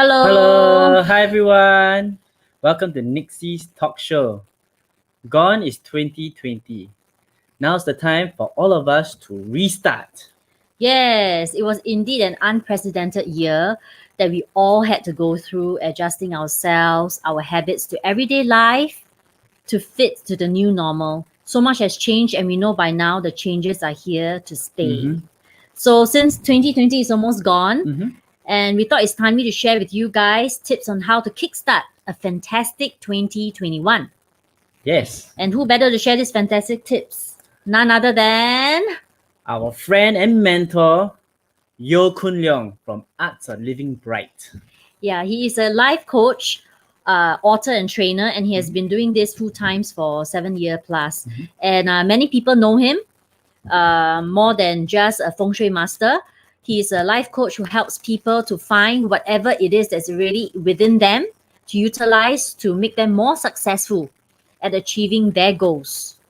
Hello. Hello, hi everyone. Welcome to Nixie's talk show. Gone is 2020. Now's the time for all of us to restart. Yes, it was indeed an unprecedented year that we all had to go through, adjusting ourselves, our habits to everyday life to fit to the new normal. So much has changed, and we know by now the changes are here to stay. Mm-hmm. So, since 2020 is almost gone, Mm-hmm. and we thought it's timely to share with you guys tips on how to kickstart a fantastic 2021. Yes, And who better to share these fantastic tips? None other than our friend and mentor, Yeo Khoon Leong from Arts of Living Bright. Yeah, he is a life coach, author, and trainer, and he has been doing this full times for 7 year plus. Mhm. And many people know him more than just a feng shui master. He's a life coach who helps people to find whatever it is that's really within them to utilize to make them more successful at achieving their goals.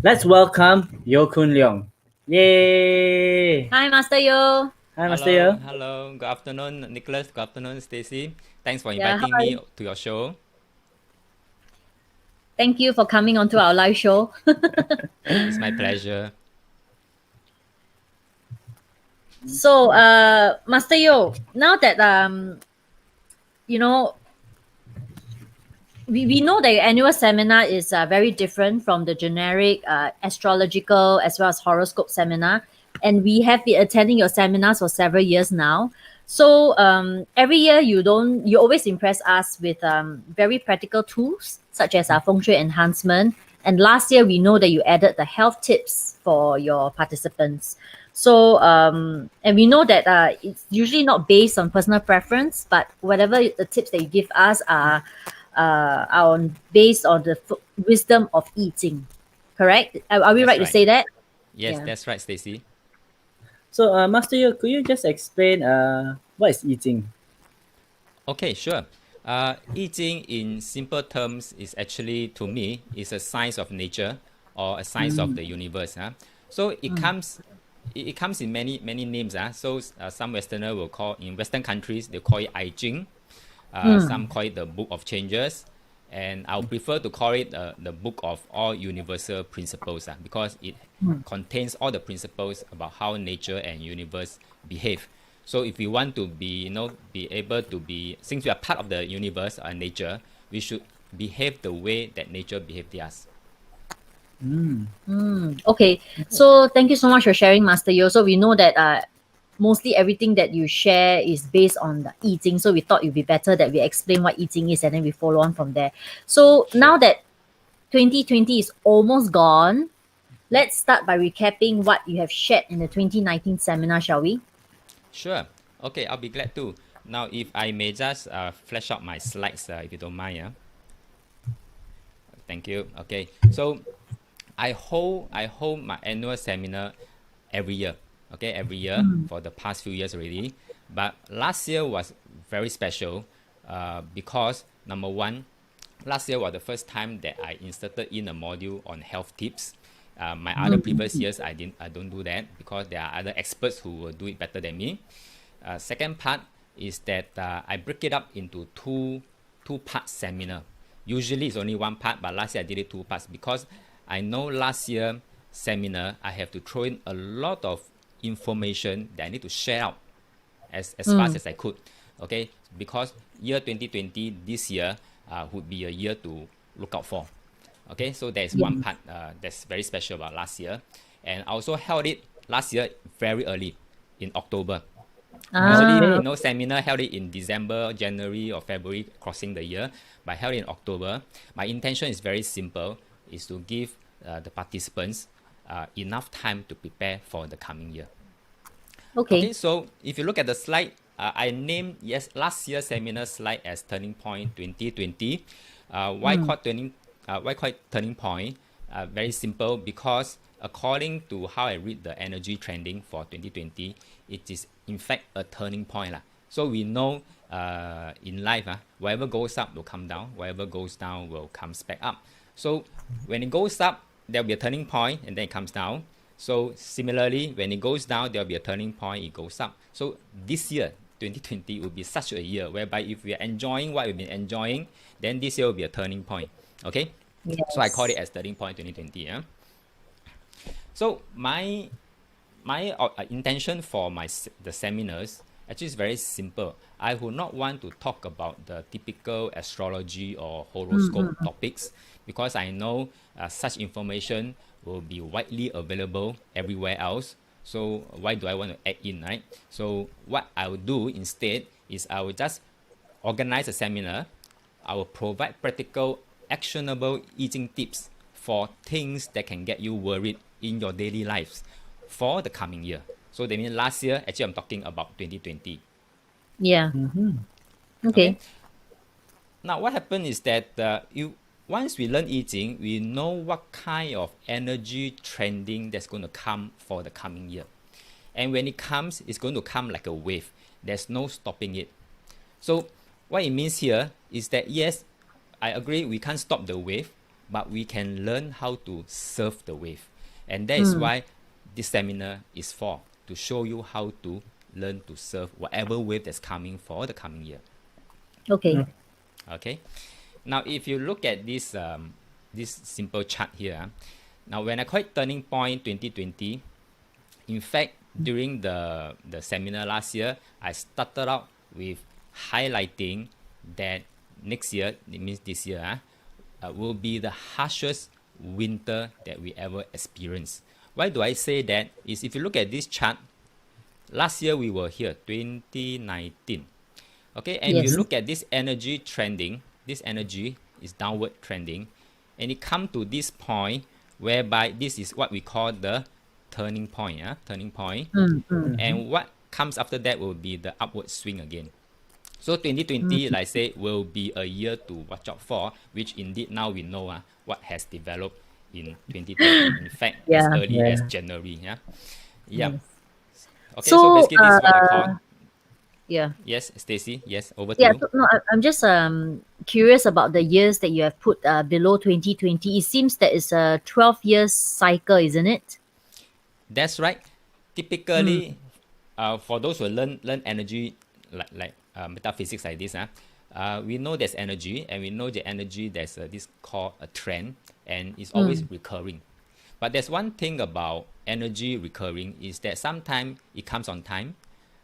Let's welcome Yeo Khoon Leong. Yay! Hi, Master Yo. Hi, Master Yeo. Hello. Good afternoon, Nicholas. Good afternoon, Stacy. Thanks for Yeah, inviting me to your show. thank you for coming onto our live show. It's my pleasure. So, Master Yo, now that you know, we know that your annual seminar is very different from the generic astrological as well as horoscope seminar, and we have been attending your seminars for several years now. So every year you always impress us with very practical tools such as feng shui enhancement. And last year we know that you added the health tips for your participants. So and we know that it's usually not based on personal preference, but whatever the tips that you give us are based on the wisdom of eating. Correct? Are we That's right to right. say that? Yes, Yeah. that's right, Stacy. So, Master Yeo, could you just explain what is eating? Okay, sure. Eating in simple terms is actually, to me, is a science of nature or a science of the universe. So it comes in many names. So some Westerner will call, in Western countries, they call it I Ching. Some call it the Book of Changes. And I'll prefer to call it the Book of All Universal Principles because it contains all the principles about how nature and universe behave. So if we want to be able to be, since we are part of the universe and nature, we should behave the way that nature behaves to us. Okay. So thank you so much for sharing, Master Yo. So we know that mostly everything that you share is based on the eating. So we thought it'd be better that we explain what eating is and then we follow on from there. So now that 2020 is almost gone, let's start by recapping what you have shared in the 2019 seminar, shall we? Sure. Okay, I'll be glad to. Now, if I may just flash out my slides, if you don't mind. Thank you. Okay, so I hold my annual seminar every year. Okay, every year for the past few years already. But last year was very special because number one, last year was the first time that I inserted in a module on health tips. My other previous years, I don't do that because there are other experts who will do it better than me. Second part is that I break it up into two-part seminar. Usually it's only one part, but last year I did it two parts because I know last year seminar I have to throw in a lot of information that I need to share out as fast as I could. Okay, because year 2020 this year would be a year to look out for. Okay, so there's one part that's very special about last year. And I also held it last year very early in October. Usually, seminar held it in December, January, or February, crossing the year. But I held it in October. My intention is very simple, is to give the participants enough time to prepare for the coming year. Okay, so if you look at the slide, I named last year's seminar slide as Turning Point 2020. Why call it Turning Point? Very simple, because according to how I read the energy trending for 2020, it is in fact a turning point. So we know in life, whatever goes up will come down, whatever goes down will come back up. So when it goes up, there'll be a turning point and then it comes down. So similarly, when it goes down, there'll be a turning point, it goes up. So this year, 2020 will be such a year whereby if we are enjoying what we've been enjoying, then this year will be a turning point. Okay, so I call it as turning point 2020. Yeah. So my intention for the seminars actually is very simple. I would not want to talk about the typical astrology or horoscope topics because I know such information will be widely available everywhere else. So why do I want to add in, right? So what I will do instead is I will just organize a seminar. I will provide practical, actionable eating tips for things that can get you worried in your daily lives for the coming year. So that means last year, actually I'm talking about 2020. Yeah. Mm-hmm. Okay. Now what happened is that once we learn eating, we know what kind of energy trending that's going to come for the coming year. And when it comes, it's going to come like a wave. There's no stopping it. So what it means here is that yes, I agree we can't stop the wave, but we can learn how to surf the wave. And that is why this seminar is for, to show you how to learn to surf whatever wave that's coming for the coming year. Okay. Okay. Now, if you look at this this simple chart here, now when I call it turning point 2020, in fact, during the seminar last year, I started out with highlighting that next year, it means this year, will be the harshest winter that we ever experienced. Why do I say that? Is if you look at this chart, last year we were here, 2019. Okay, and if you look at this energy trending, this energy is downward trending, and it come to this point whereby this is what we call the turning point. Yeah, turning point. And what comes after that will be the upward swing again. So 2020, like I say, will be a year to watch out for, which indeed now we know what has developed in 2020. In fact, as early as January. Yeah. Yes. Okay, so basically this is what I call. Yeah. Yes, Stacy. Yes, over to Yeah. you. So, no, I'm just curious about the years that you have put below 2020. It seems that it's a 12 years cycle, isn't it? That's right. Typically, for those who learn energy like metaphysics like this, we know there's energy, and we know the energy there's this called a trend, and it's always recurring. But there's one thing about energy recurring is that sometimes it comes on time,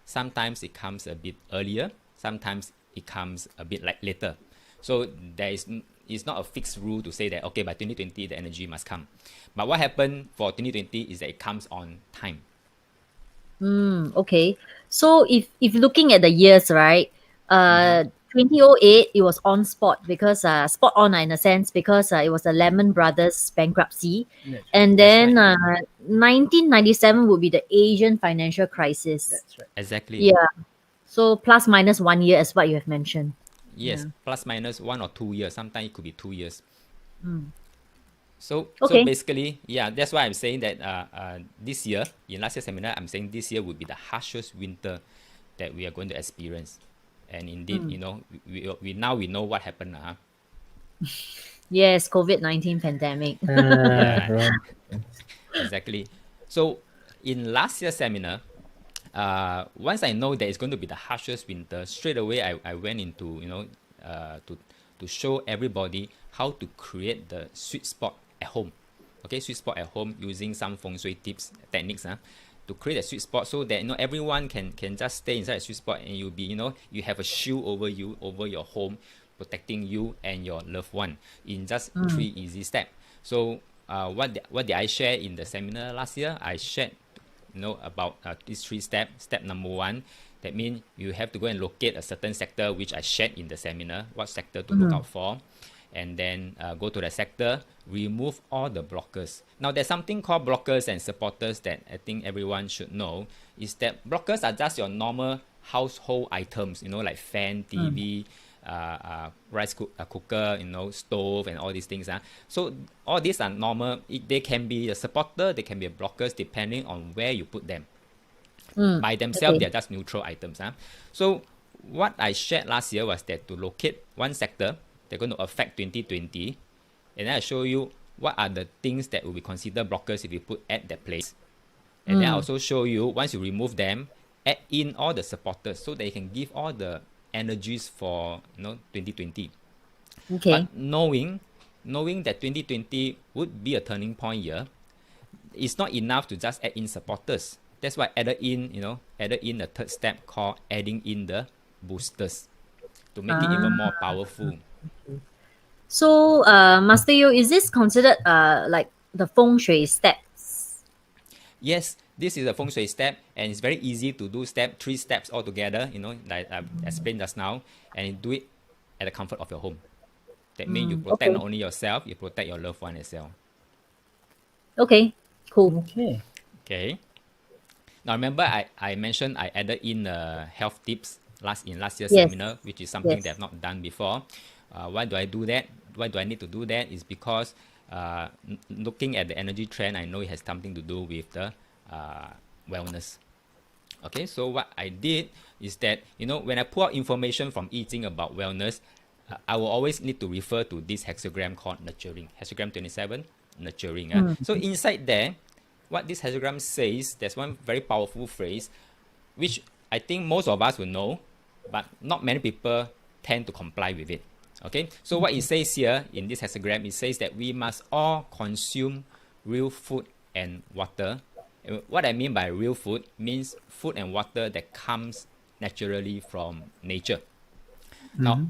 sometimes it comes a bit earlier, sometimes it comes a bit like later. So it's not a fixed rule to say that okay, by 2020 the energy must come. But what happened for 2020 is that it comes on time. Okay. So if looking at the years, right? 2008 it was on spot because spot on in a sense because it was the Lehman Brothers bankruptcy, and then 1997 would be the Asian financial crisis. That's right. Exactly. Yeah. So plus minus 1 year as what you have mentioned. Yes, plus minus 1 or 2 years. Sometimes it could be 2 years. So basically, yeah, that's why I'm saying that this year, in last year's seminar, I'm saying this year would be the harshest winter that we are going to experience. And indeed, you know, we now know what happened. Yes, COVID-19 pandemic. Right. Exactly. So in last year's seminar, once I know that it's going to be the harshest winter, straight away I went into, you know, to show everybody how to create the sweet spot at home. Okay, sweet spot at home using some feng shui tips, techniques, to create a sweet spot so that, you know, everyone can just stay inside a sweet spot, and you'll be, you know, you have a shield over you, over your home, protecting you and your loved one in just 3 easy steps. So what did I share in the seminar last year? I shared, you know, about these 3 steps. Step number 1, that means you have to go and locate a certain sector, which I shared in the seminar, what sector to look out for. And then go to the sector, remove all the blockers. Now there's something called blockers and supporters that I think everyone should know, is that blockers are just your normal household items, you know, like fan, TV, rice cooker, you know, stove, and all these things. So all these are normal. They can be a supporter, they can be a blockers, depending on where you put them. By themselves, they're just neutral items. So what I shared last year was that to locate one sector, they're going to affect 2020, and then I show you what are the things that will be considered blockers if you put at that place. And then I also show you, once you remove them add in all the supporters so they can give all the energies for 2020. Okay. But knowing that 2020 would be a turning point year, it's not enough to just add in supporters. That's why added in the third step called adding in the boosters to make it even more powerful. So, Master Yeo, is this considered like the feng shui steps? Yes, this is a feng shui step, and it's very easy to do 3 steps all together, like I explained just now, and you do it at the comfort of your home. That means you protect Okay. not only yourself, you protect your loved one as well. Okay, cool. Okay. Okay. Now remember I mentioned I added in health tips last year's Yes. seminar, which is something Yes. that I've not done before. Why do I do that? Why do I need to do that? Is because looking at the energy trend, I know it has something to do with the wellness. Okay, so what I did is that, when I pull out information from I Ching about wellness, I will always need to refer to this hexagram called nurturing. Hexagram 27, nurturing. So inside there, what this hexagram says, there's one very powerful phrase, which I think most of us will know, but not many people tend to comply with it. Okay, so what it says here in this hexagram, it says that we must all consume real food and water. What I mean by real food means food and water that comes naturally from nature. Now,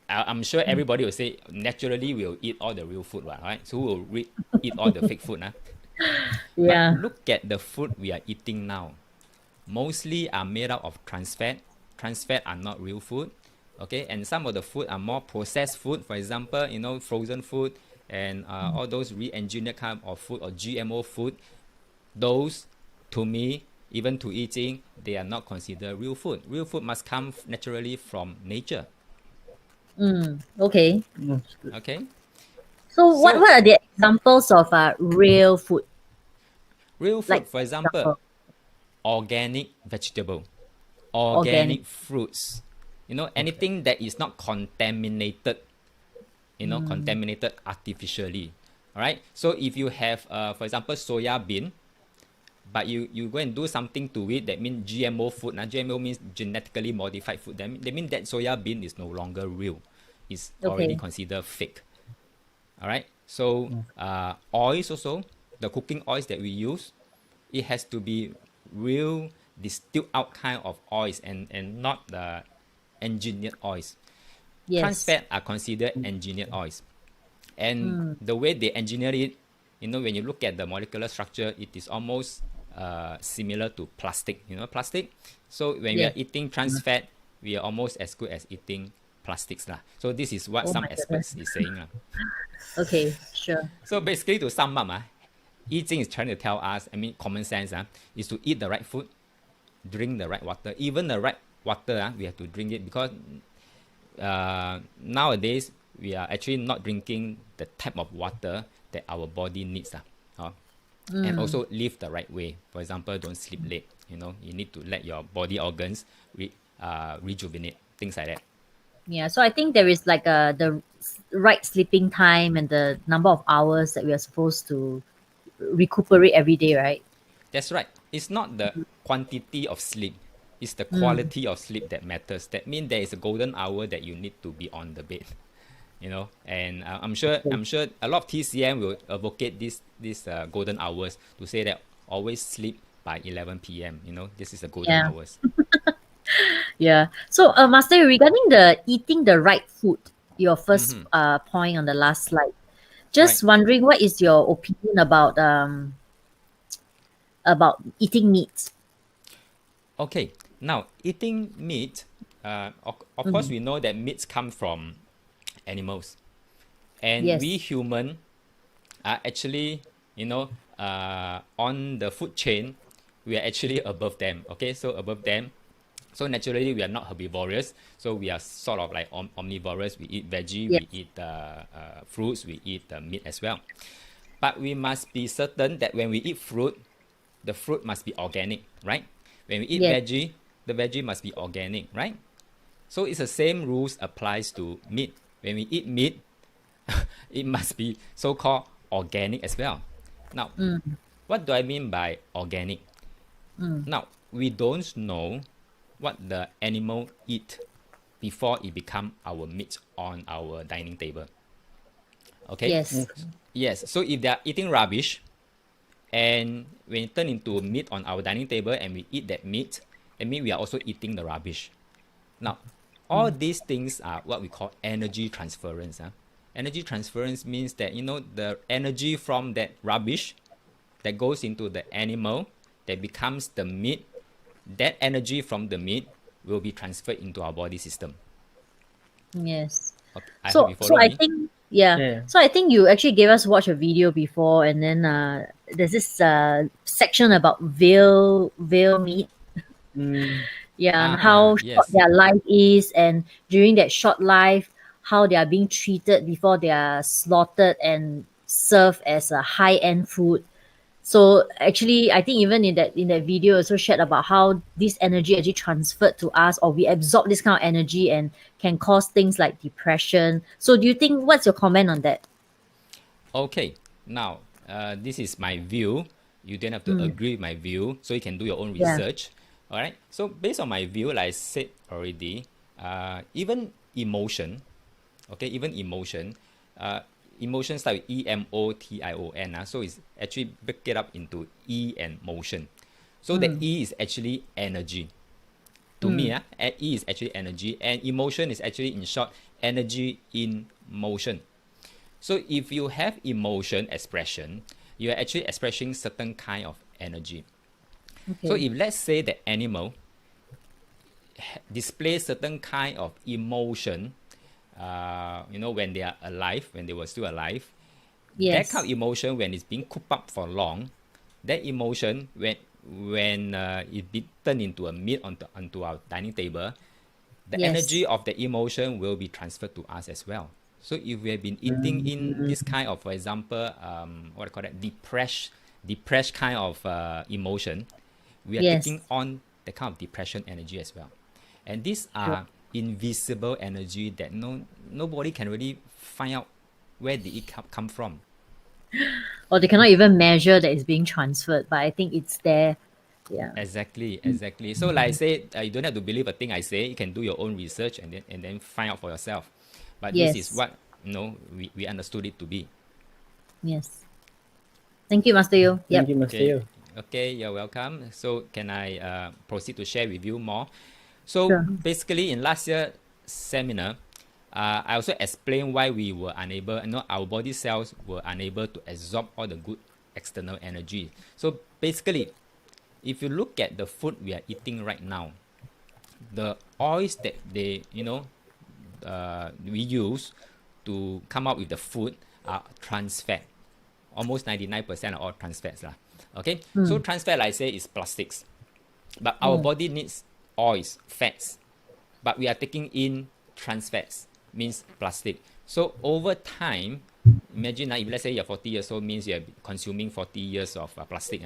I'm sure everybody will say naturally we'll eat all the real food, right? So we'll eat all the fake food. Yeah. But look at the food we are eating now. Mostly are made out of trans fat. Trans fat are not real food. Okay, and some of the food are more processed food. For example, frozen food and all those re-engineered kind of food or GMO food. Those, to me, even to I Ching, they are not considered real food. Real food must come naturally from nature. Okay. That's good. Okay. So, what So- are the examples of real food? Real food, Like, for example, organic vegetable, organic fruits. Anything that is not contaminated, contaminated artificially. All right. So if you have, for example, soya bean, but you go and do something to it, that means GMO food. Now, GMO means genetically modified food. That means that soya bean is no longer real. It's already Okay. considered fake. All right. So oils also, the cooking oils that we use, it has to be real distilled out kind of oils and not the engineered oils. Trans Yes. fat are considered engineered oils. And the way they engineer it, when you look at the molecular structure, it is almost similar to plastic. Plastic. So when we Yeah. are eating trans fat, we are almost as good as eating plastics lah. So this is what Oh some my experts is saying lah. Okay, sure. So basically, to sum up, I Ching is trying to tell us, common sense is to eat the right food, drink the right water. Even the right water, we have to drink it because nowadays we are actually not drinking the type of water that our body needs. And also live the right way. For example, don't sleep late. You need to let your body organs rejuvenate, things like that. Yeah, so I think there is like the right sleeping time and the number of hours that we are supposed to recuperate every day, right? That's right. It's not the quantity of sleep. It's the quality of sleep that matters. That means there is a golden hour that you need to be on the bed. And I'm sure a lot of TCM will advocate these golden hours to say that always sleep by 11 p.m. This is the golden Yeah. hours. Yeah. So, Master, regarding the eating the right food, your first point on the last slide, just wondering what is your opinion about eating meat? Okay, now eating meat, of course we know that meats come from animals, and Yes. we human are actually, on the food chain, we are actually above them. Okay, so above them, so naturally we are not herbivorous, so we are sort of like omnivorous. We eat veggie, Yes. we eat fruits, we eat meat as well. But we must be certain that when we eat fruit, the fruit must be organic, right? When we eat Yes. veggie, the veggie must be organic, right? So it's the same rules applies to meat. When we eat meat, it must be so-called organic as well. Now, what do I mean by organic? Now, we don't know what the animal eat before it become our meat on our dining table. Okay? Yes. Yes. So if they are eating rubbish, and when it turn into meat on our dining table and we eat that meat, that means we are also eating the rubbish. Now, all these things are what we call energy transference. Energy transference means that, the energy from that rubbish that goes into the animal that becomes the meat, that energy from the meat will be transferred into our body system. Yes. Okay, I hope So you follow I me. think yeah. Yeah. So I think you actually gave us watch a video before, and then there's this section about veal meat. Mm, Yeah, and how short Yes. their life is, and during that short life, how they are being treated before they are slaughtered and served as a high-end food. So actually, I think even in that video, also shared about how this energy actually transferred to us, or we absorb this kind of energy and can cause things like depression. So do you think what's your comment on that? Okay. Now, this is my view. You don't have to agree with my view, so you can do your own Yeah. research. All right. So based on my view, like I said already, even emotion, okay, even emotion, emotion start with emotion. So it's actually break it up into E and motion. So the E is actually energy. To me, E is actually energy, and emotion is actually, in short, energy in motion. So if you have emotion expression, you are actually expressing certain kind of energy. Okay. So if let's say the animal displays certain kind of emotion, when they are alive, when they were still alive, that kind of Yes. emotion, when it's being cooped up for long, that emotion, when it be turned into a meat onto our dining table, the Yes. energy of the emotion will be transferred to us as well. So if we have been eating in this kind of, for example, what I call that, depressed kind of emotion, we are taking Yes. on the kind of depression energy as well. And these Sure. are invisible energy that nobody can really find out where did it come from. Or they cannot even measure that it's being transferred, but I think it's there. Yeah. Exactly. So like I say, you don't have to believe a thing I say. You can do your own research and then find out for yourself. But this is Yes. what we understood it to be. Yes. Thank you, Master Yu. thank Yep. you, Mr. Okay. Yeo. Okay, you're welcome. So can I proceed to share with you more? So Sure. basically, in last year seminar, I also explained why we were unable, our body cells were unable to absorb all the good external energy. So basically, if you look at the food we are eating right now, the oils that we use to come up with the food are trans fat. Almost 99% are all trans fats lah. Okay, so trans fat, like I say, is plastics, but our body needs oils, fats, but we are taking in trans fats, means plastic. So over time, imagine if let's say you're 40 years old, means you're consuming 40 years of plastic.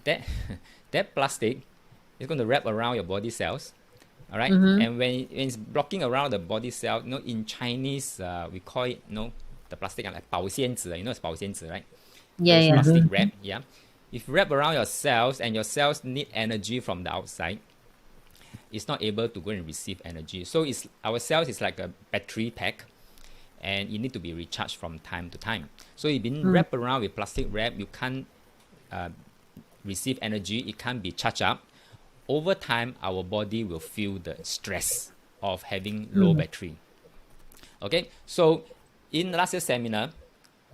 That that plastic is going to wrap around your body cells. All right, and when it's blocking around the body cell, in Chinese we call it the plastic like 保鲜纸, it's 保鲜纸, right? Yeah, Those yeah. plastic wrap, yeah. If you wrap around your cells and your cells need energy from the outside, it's not able to go and receive energy. So our cells is like a battery pack, and it need to be recharged from time to time. So you've been wrapped around with plastic wrap, you can't receive energy, it can't be charged up. Over time, our body will feel the stress of having low battery. Okay, so in last year's seminar,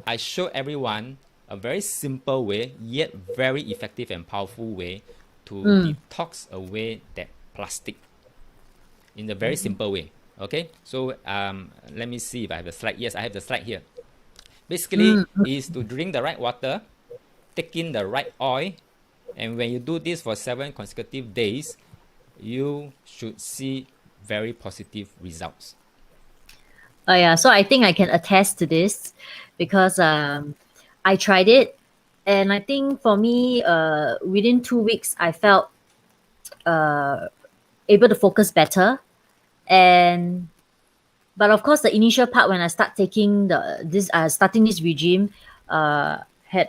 I showed everyone a very simple way, yet very effective and powerful way to detox away that plastic in a very simple way. Okay, so let me see if I have the slide. Yes, I have the slide here. Basically, is to drink the right water, take in the right oil, and when you do this for 7 consecutive days, you should see very positive results. Oh yeah, so I think I can attest to this because I tried it, and I think for me, within 2 weeks, I felt able to focus better, and but of course, the initial part when I start taking starting this regime, had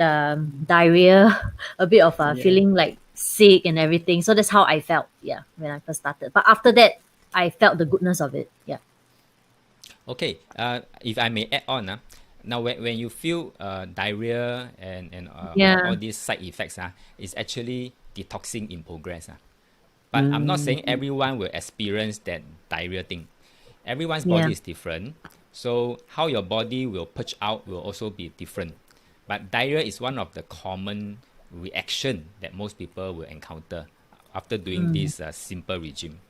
diarrhea, a bit of feeling like sick and everything. So that's how I felt, yeah, when I first started. But after that, I felt the goodness of it. Yeah. Okay, if I may add on, now when you feel diarrhea and all Yeah. these side effects, it's actually detoxing in progress. But I'm not saying everyone will experience that diarrhea thing. Everyone's Yeah. body is different. So how your body will purge out will also be different. But diarrhea is one of the common reaction that most people will encounter after doing this simple regime.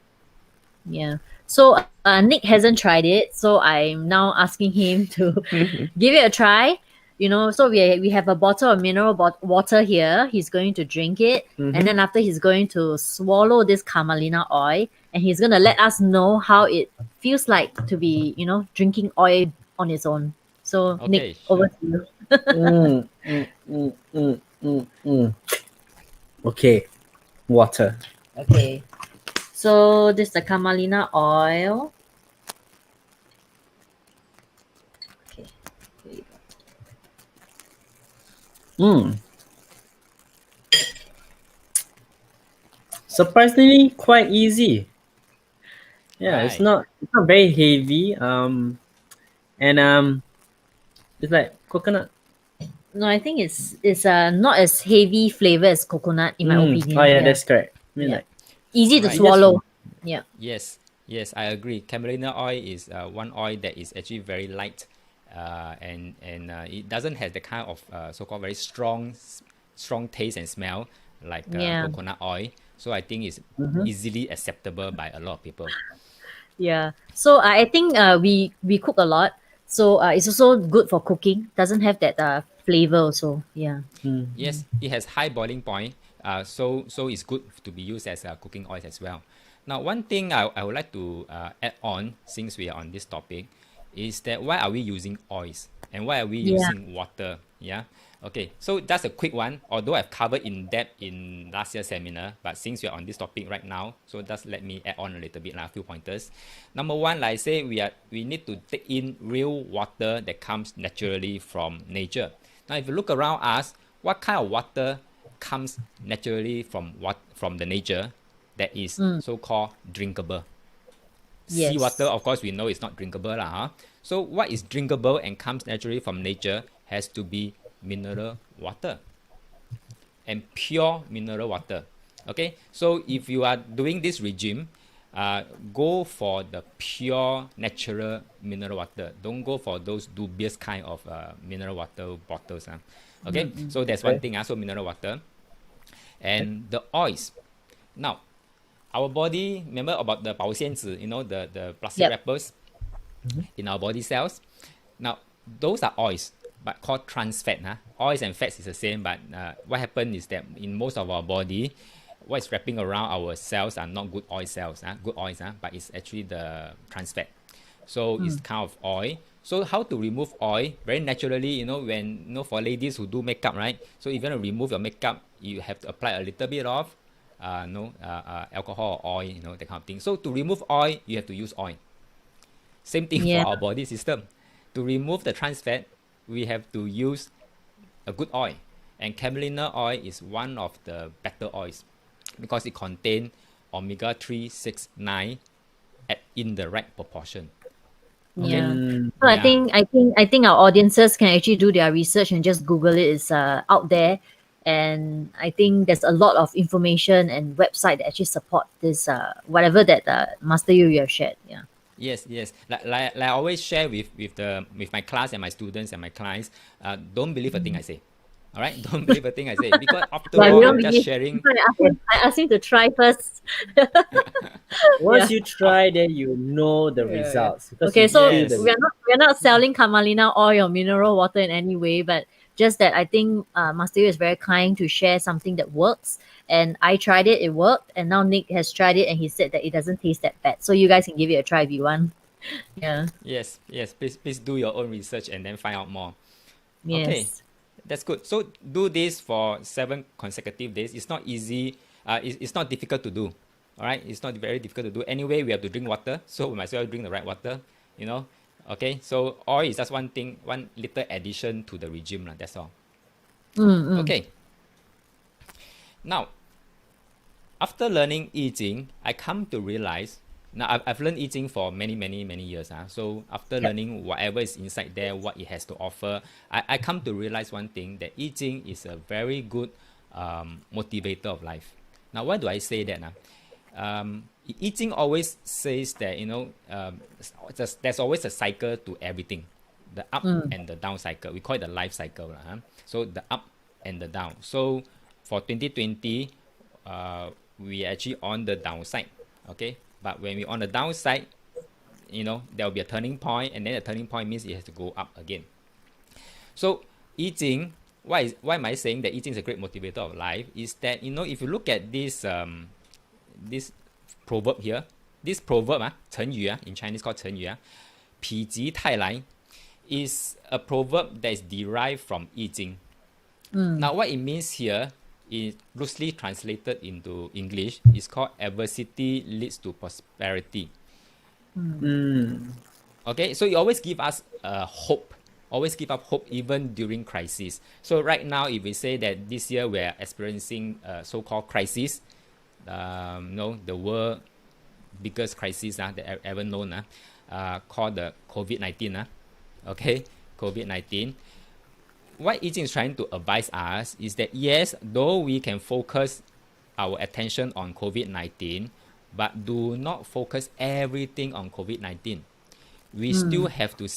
Yeah. So Nick hasn't tried it, so I'm now asking him to give it a try. So we have a bottle of mineral water here. He's going to drink it, and then after he's going to swallow this camelina oil, and he's gonna let us know how it feels like to be, drinking oil on its own. So Okay, Nick, sure. over to you. Mm, mm, mm, mm, mm, mm. Okay, water. Okay. So this is the camelina oil. Okay. Here you go. Mm. Surprisingly, quite easy. Yeah, Right. it's not very heavy. And it's like coconut. No, I think it's not as heavy flavor as coconut in my Oh opinion. yeah, Yeah. that's correct. I mean Yeah. like Easy to Right. just swallow. Yeah. Yes, yes, I agree. Camelina oil is one oil that is actually very light, and it doesn't have the kind of so-called very strong taste and smell like Yeah. coconut oil. So I think it's easily acceptable by a lot of people. Yeah. So I think we cook a lot. So it's also good for cooking. Doesn't have that flavor also. Yeah. Yes, it has high boiling point, so it's good to be used as cooking oil as well. Now, one thing I would like to add on, since we are on this topic, is that why are we using oils and why are we Yeah. using water? Yeah. Okay, so just a quick one. Although I've covered in depth in last year's seminar, but since we are on this topic right now, so just let me add on a little bit, a few pointers. Number one, like I say, we need to take in real water that comes naturally from nature. Now, if you look around us, what kind of water comes naturally from the nature that is so-called drinkable? Seawater, Yes. of course, we know it's not drinkable, huh? So what is drinkable and comes naturally from nature has to be mineral water and pure mineral water. Okay, so if you are doing this regime, go for the pure natural mineral water. Don't go for those dubious kind of mineral water bottles. Okay, so that's one thing. So mineral water and the oils. Now, our body, remember about the 保鲜纸, the plastic Yep. wrappers in our body cells. Now, those are oils, but called trans fat. Oils and fats is the same, but what happened is that in most of our body, what is wrapping around our cells are not good oil cells, good oils, but it's actually the trans fat. So it's kind of oil. So how to remove oil? Very naturally, when for ladies who do makeup, right? So if you want to remove your makeup, you have to apply a little bit of alcohol or oil, that kind of thing. So to remove oil, you have to use oil. Same thing for Yeah. our body system. To remove the trans fat, we have to use a good oil. And camelina oil is one of the better oils because it contains omega 3, 6, 9 in the right proportion. Okay? Yeah. So I think our audiences can actually do their research and just Google it. It's out there, and I think there's a lot of information and website that actually support this whatever that Master you have shared. Yeah. Yes, yes. Like I always share with my class and my students and my clients. Don't believe a thing I say. All right, don't believe a thing I say because after Yeah, all, we don't I'm just believe. sharing. So I asked him to try first. once Yeah. you try, then you know the results because Okay, you so feel Yes. the we're not selling camelina oil or mineral water in any way, but just that I think Master Yu is very kind to share something that works. And I tried it, it worked, and now Nick has tried it and he said that it doesn't taste that bad. So you guys can give it a try if you want. Yeah. Yes, yes. Please do your own research and then find out more. Okay, Yes. that's good. So do this for 7 consecutive days. It's not easy. It's not difficult to do. All right, it's not very difficult to do. Anyway, we have to drink water, so we might as well drink the right water. Okay, so oil is just one thing, one little addition to the regime. That's all. Okay. Now, after learning I Ching, I come to realize, now I've learned I Ching for many, many, many years. So after learning whatever is inside there, what it has to offer, I come to realize one thing, that I Ching is a very good motivator of life. Now, why do I say that? I Ching always says that, there's always a cycle to everything. The up and the down cycle. We call it the life cycle. So the up and the down. So for 2020, we actually on the downside. Okay. But when we're on the downside, there will be a turning point, and then the turning point means it has to go up again. So I Ching, why am I saying that I Ching is a great motivator of life? Is that, if you look at this proverb here, this proverb, 成语, in Chinese called 成语, 否极泰来, is a proverb that is derived from I Ching. Now, what it means here is loosely translated into English. Is called adversity leads to prosperity. Okay, so it always give us hope. Always give up hope even during crisis. So right now, if we say that this year we are experiencing so-called crisis, the world biggest crisis that I've ever known, called the COVID-19. Okay, COVID-19. What I Ching is trying to advise us is that, yes, though we can focus our attention on COVID-19, but do not focus everything on COVID-19. We still have to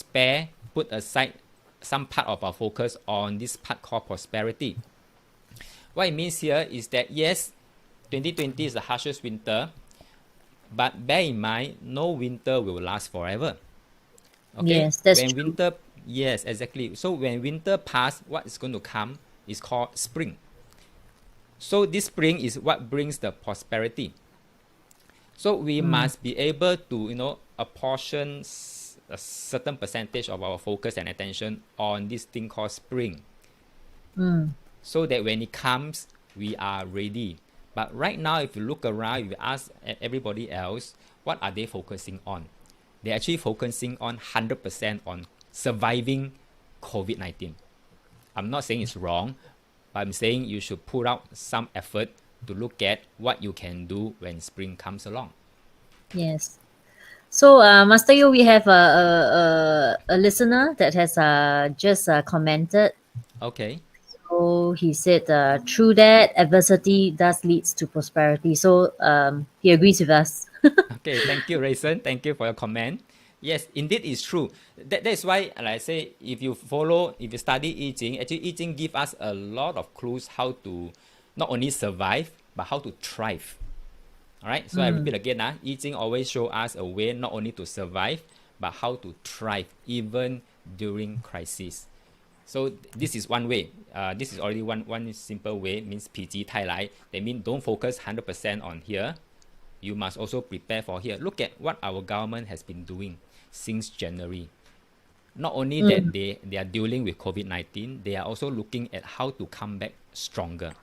put aside some part of our focus on this part called prosperity. What it means here is that, yes, 2020 is the harshest winter, but bear in mind, no winter will last forever. Okay? Yes, that's when true. winter, yes, exactly. So when winter passes, what is going to come is called spring. So this spring is what brings the prosperity. So we must be able to, apportion a certain percentage of our focus and attention on this thing called spring. So that when it comes, we are ready. But right now, if you look around, if you ask everybody else, what are they focusing on? They're actually focusing on 100% on surviving COVID-19. I'm not saying it's wrong, but I'm saying you should put out some effort to look at what you can do when spring comes along. Yes. So, Master Yeo, we have a listener that has just commented. Okay. So he said, "True that adversity does leads to prosperity." So he agrees with us. Okay, thank you, Rayson. Thank you for your comment. Yes, indeed, it's true. That's why, like I say, if you study I Ching, actually I Ching give us a lot of clues how to not only survive, but how to thrive. All right, so I repeat again, I Ching always show us a way not only to survive, but how to thrive even during crisis. So this is one way. This is already one simple way, means 否极泰来. That means don't focus 100% on here. You must also prepare for here. Look at what our government has been doing since January. Not only that they are dealing with COVID-19, they are also looking at how to come back stronger.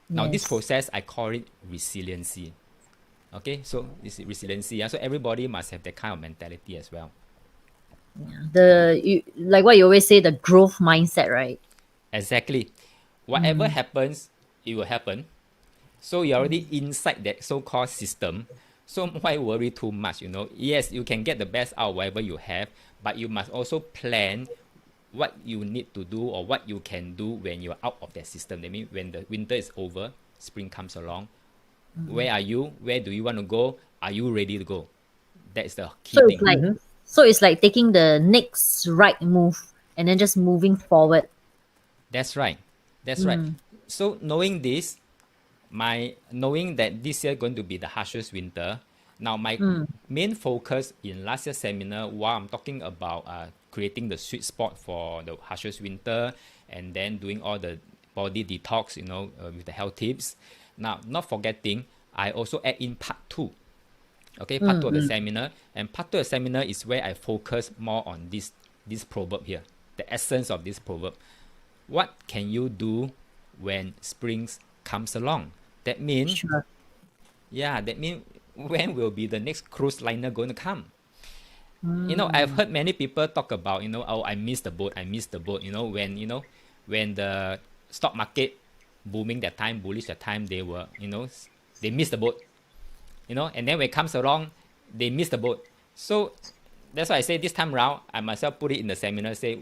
Now, this process, I call it resiliency. Okay, so this is resiliency. So everybody must have that kind of mentality as well. Like what you always say, the growth mindset, right? Exactly. Whatever happens, it will happen. So you're already inside that so-called system. So why worry too much? Yes, you can get the best out of whatever you have, but you must also plan what you need to do or what you can do when you're out of that system. That means when the winter is over, spring comes along. Where are you? Where do you want to go? Are you ready to go? That's the key thing. So it's like taking the next right move and then just moving forward. That's right. That's right. So knowing this, knowing that this year going to be the harshest winter, now my main focus in last year's seminar, while I'm talking about creating the sweet spot for the harshest winter and then doing all the body detox, with the health tips. Now, not forgetting, I also add in part 2. Okay, part 2 of the seminar. And part 2 of the seminar is where I focus more on this proverb here, the essence of this proverb. What can you do when spring comes along? That means, that means when will be the next cruise liner going to come? I've heard many people talk about, oh, I missed the boat. When the stock market booming that time, bullish that time, they were, they miss the boat, and then when it comes along, they miss the boat. So that's why I say this time around, I myself put it in the seminar, say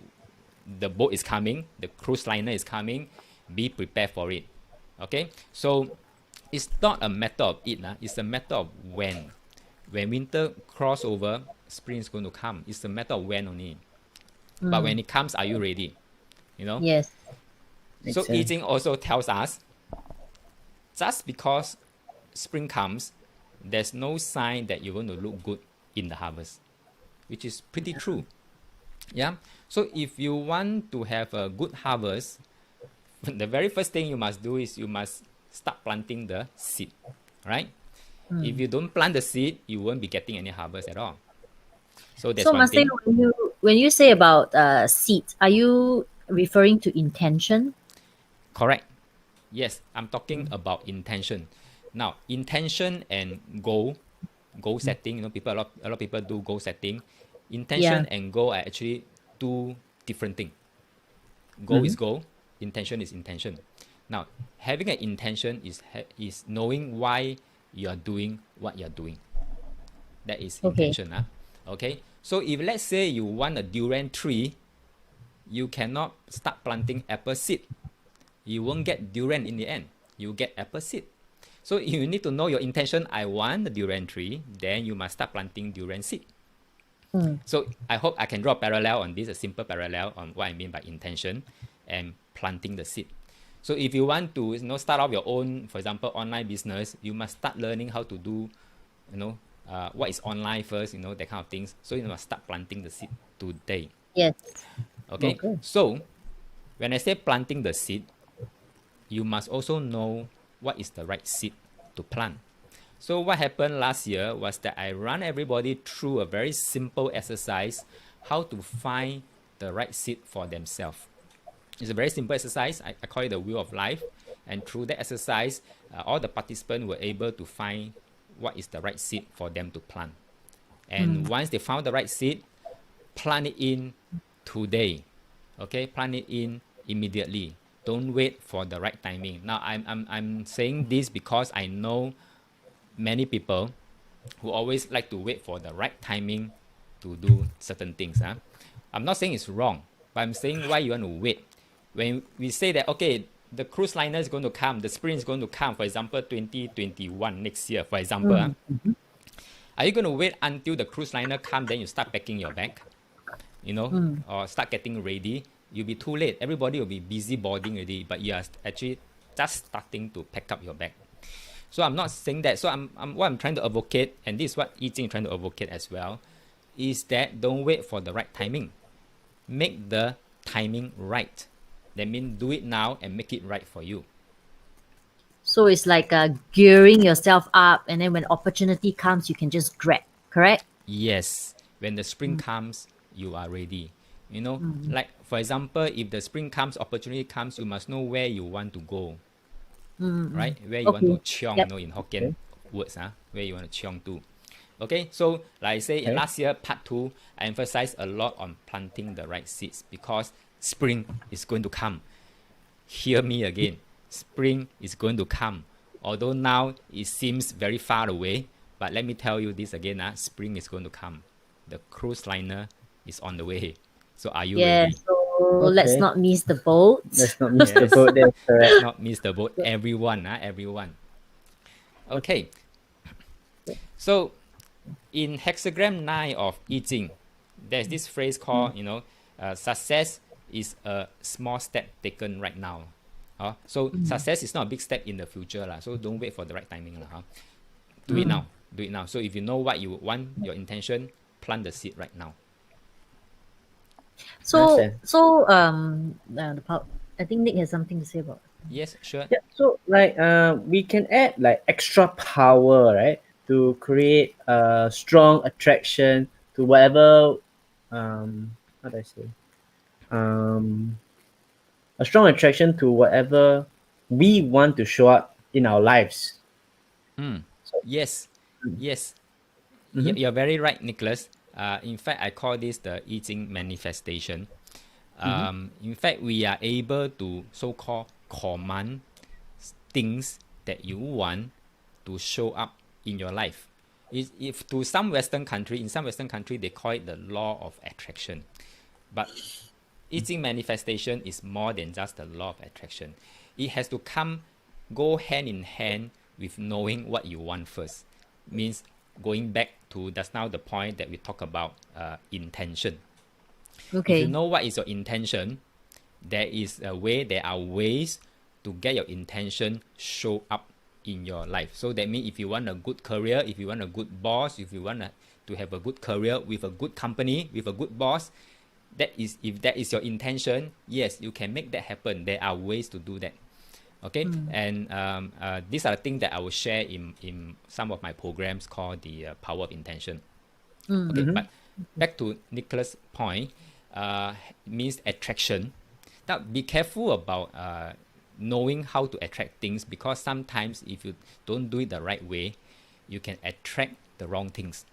the boat is coming, the cruise liner is coming, be prepared for it. Okay, so it's not a matter of it, it's a matter of when. When winter crossover, spring is going to come. It's a matter of when only. But when it comes, are you ready? Yes. So Makes sense. Yijing also tells us, just because spring comes, there's no sign that you're going to look good in the harvest, which is pretty true. Yeah. So if you want to have a good harvest, the very first thing you must do is you must start planting the seed, right? If you don't plant the seed, you won't be getting any harvest at all. So that's So one Master, thing. when you say about seeds, are you referring to intention? Correct. Yes, I'm talking about intention. Now, intention and goal setting. A lot of people do goal setting. Intention and goal are actually two different things. Goal is goal. Intention is intention. Now, having an intention is knowing why you are doing what you are doing. That is Okay. intention. Okay. So if let's say you want a durian tree, you cannot start planting apple seed. You won't get durian in the end. You get apple seed. So you need to know your intention. I want the durian tree. Then you must start planting durian seed. So I hope I can draw a parallel on this, a simple parallel on what I mean by intention and planting the seed. So if you want to start off your own, for example, online business, you must start learning how to do, what is online first, that kind of things. So you must start planting the seed today. Yes. Okay? So when I say planting the seed, you must also know what is the right seed to plant. So what happened last year was that I ran everybody through a very simple exercise, how to find the right seed for themselves. It's a very simple exercise. I call it the wheel of life. And through that exercise, all the participants were able to find what is the right seed for them to plant. And once they found the right seed, plant it in today. Okay, plant it in immediately. Don't wait for the right timing. Now, I'm saying this because I know many people who always like to wait for the right timing to do certain things. I'm not saying it's wrong, but I'm saying why you want to wait. When we say that, okay, the cruise liner is going to come, the spring is going to come, for example, 2021 next year, for example, are you going to wait until the cruise liner comes, then you start packing your bag, or start getting ready? You'll be too late. Everybody will be busy boarding already, but you are actually just starting to pack up your bag. So I'm not saying that. So what I'm trying to advocate, and this is what Yijing is trying to advocate as well, is that don't wait for the right timing. Make the timing right. That means do it now and make it right for you. So it's like gearing yourself up, and then when opportunity comes, you can just grab. Correct? Yes. When the spring comes, you are ready. Like for example, if the spring comes, opportunity comes, you must know where you want to go. Right? Where you want to chiong, Yep. in Hokkien words, where you want to chiong to. Okay, so like I say, last year, part 2, I emphasized a lot on planting the right seeds because spring is going to come. Hear me again. Spring is going to come. Although now it seems very far away, but let me tell you this again, spring is going to come. The cruise liner is on the way. So are you Yeah. ready? So let's not miss the boat. Let's not miss the Yes. boat there. Let's Correct. not miss the boat. Everyone, everyone. Okay. So in Hexagram 9 of Yijing, there's this phrase called, success is a small step taken right now. So success is not a big step in the future. So don't wait for the right timing. Do it now. Do it now. So if you know what you want, your intention, plant the seed right now. So Understand. I think Nick has something to say about it. Yes, sure. Yeah, so like we can add like extra power, right, to create a strong attraction to whatever how do I say a strong attraction to whatever we want to show up in our lives. Yes. Yes. Mhm. You're very right, Nicholas. In fact, I call this the Yijing manifestation. In fact, we are able to so-called command things that you want to show up in your life. If to some Western country, in some Western country, they call it the law of attraction. But I Ching manifestation is more than just the law of attraction. It has to go hand in hand with knowing what you want first. Means going back to just now the point that we talk about intention. Okay. If you know what is your intention, there are ways to get your intention show up in your life. So that means if you want a good career, if you want a good boss, if you want to have a good career with a good company, with a good boss, if that is your intention, yes, you can make that happen. There are ways to do that. Okay, and these are the things that I will share in some of my programs called the Power of Intention. Okay, but back to Nicholas' point, means attraction. Now, be careful about knowing how to attract things, because sometimes if you don't do it the right way, you can attract the wrong things.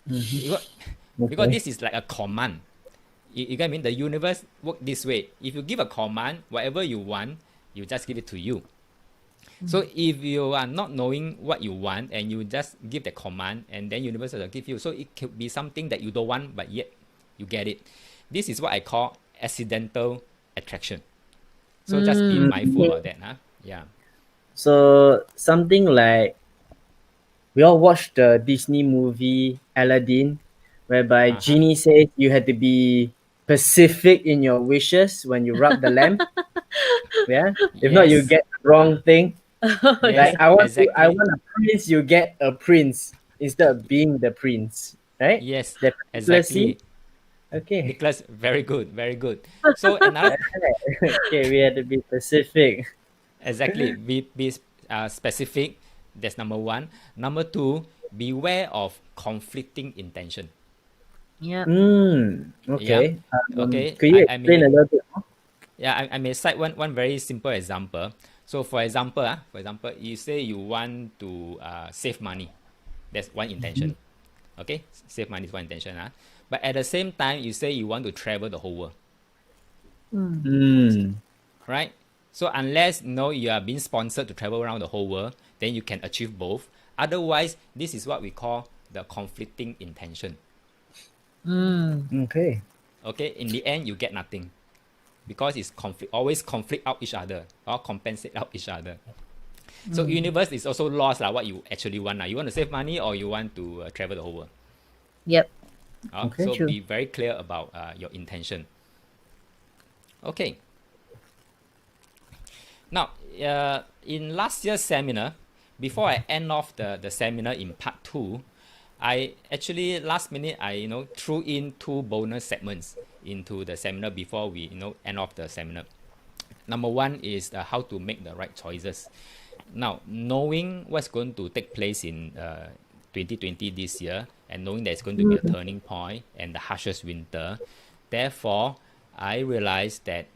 Because this is like a command. You get what I mean? The universe works this way. If you give a command, whatever you want, you just give it to you. So if you are not knowing what you want and you just give the command, and then universe will give you, so it could be something that you don't want, but yet you get it. This is what I call accidental attraction. So just be mindful about that. Huh? Yeah. So something like, we all watched the Disney movie Aladdin, whereby Genie says you had to be specific in your wishes when you rub the lamp. Yeah. If not, you get the wrong thing. Yes, Like I want exactly. a prince, you get a prince instead of being the prince. Right? Yes, That particular scene. exactly. Okay. Nicholas, very good, very good. So another Okay, we had to be specific. exactly, be specific. That's number one. Number two, beware of conflicting intention. Yeah. Yeah. Okay. Okay. Could you I explain a may little bit more? I may cite one very simple example. So for example, you say you want to save money. That's one intention. Okay, save money is one intention. But at the same time, you say you want to travel the whole world. Right? So unless you are being sponsored to travel around the whole world, then you can achieve both. Otherwise, this is what we call the conflicting intention. Okay. Okay, in the end, you get nothing, because it's always conflict out each other or compensate out each other. So universe is also lost what you actually want. You want to save money or you want to travel the whole world. Yep. Okay, so true. be very clear about your intention. Okay. Now, in last year's seminar, before I end off the seminar in part 2, I actually last minute I threw in 2 bonus segments into the seminar before we end off the seminar. Number 1 is how to make the right choices. Now, knowing what's going to take place in 2020 this year, and knowing that it's going to be a turning point and the harshest winter, therefore, I realized that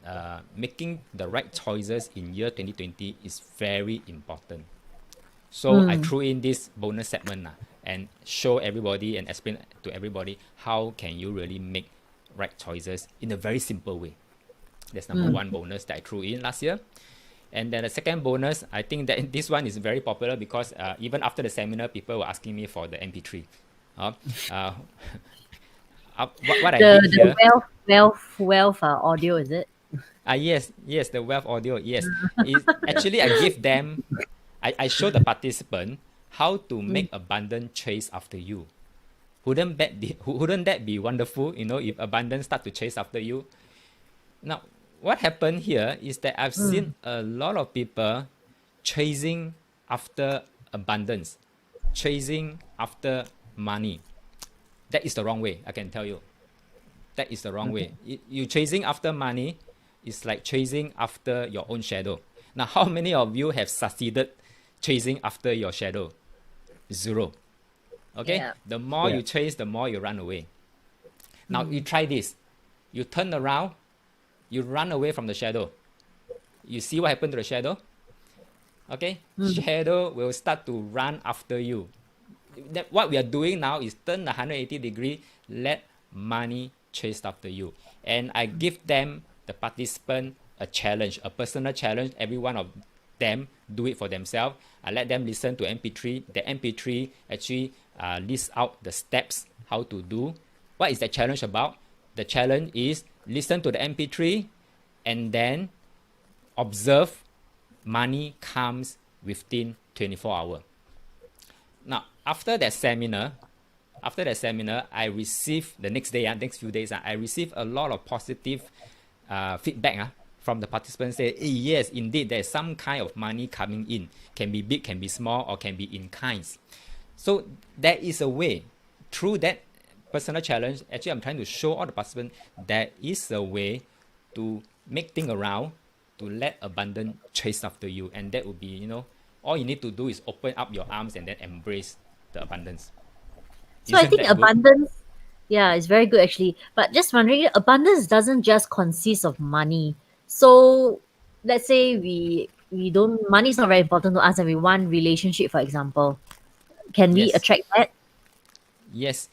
making the right choices in year 2020 is very important. So I threw in this bonus segment and show everybody and explain to everybody how can you really make right choices in a very simple way. That's number 1 bonus that I threw in last year. And then the second bonus, I think that this one is very popular because even after the seminar, people were asking me for the MP3. What I did here. The wealth audio, is it? Yes, the wealth audio, yes. Actually, I give them, I show the participant how to make abundance chase after you. Wouldn't that be wonderful, if abundance start to chase after you? Now, what happened here is that I've seen a lot of people chasing after abundance, chasing after money. That is the wrong way, I can tell you. That is the wrong way. You chasing after money is like chasing after your own shadow. Now, how many of you have succeeded chasing after your shadow? 0. Okay? Yeah. The more you chase, the more you run away. Now, you try this. You turn around, you run away from the shadow. You see what happened to the shadow? Okay? Shadow will start to run after you. What we are doing now is turn 180 degree, let money chase after you. And I give them, the participant, a challenge, a personal challenge. Every one of them do it for themselves. I let them listen to MP3. The MP3 actually lists out the steps how to do. What is the challenge about? The challenge is listen to the MP3 and then observe money comes within 24 hours. Now, after that seminar, I received the next day, next few days, I received a lot of positive feedback from the participants. Say, yes, indeed, there's some kind of money coming in. Can be big, can be small, or can be in kinds. So there is a way. Through that personal challenge, actually, I'm trying to show all the participants there is a way to make things around, to let abundance chase after you. And that would be, all you need to do is open up your arms and then embrace the abundance. So I think abundance, yeah, is very good actually. But just wondering, abundance doesn't just consist of money. So let's say we don't, money is not very important to us and we want relationship, for example. Can we Yes. attract that? Yes.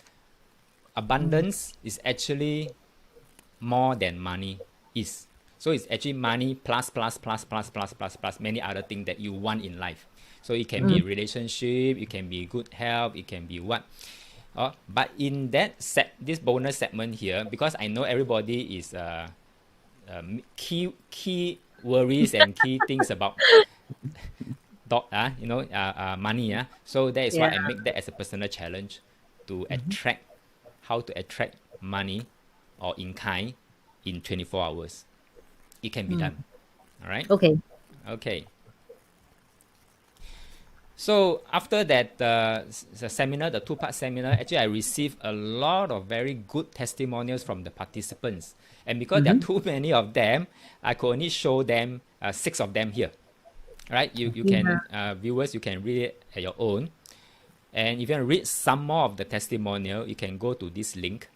Abundance is actually more than money is. So it's actually money plus many other things that you want in life. So it can be relationship, it can be good health, it can be what. But in that this bonus segment here, because I know everybody is key worries and key things about money. So that is why I make that as a personal challenge to attract, how to attract money or in kind in 24 hours. It can be done. All right? Okay. So after that the seminar, the 2-part seminar, actually I received a lot of very good testimonials from the participants. And because there are too many of them, I could only show them 6 of them here. Right? You can, viewers, you can read it at your own. And if you want to read some more of the testimonial, you can go to this link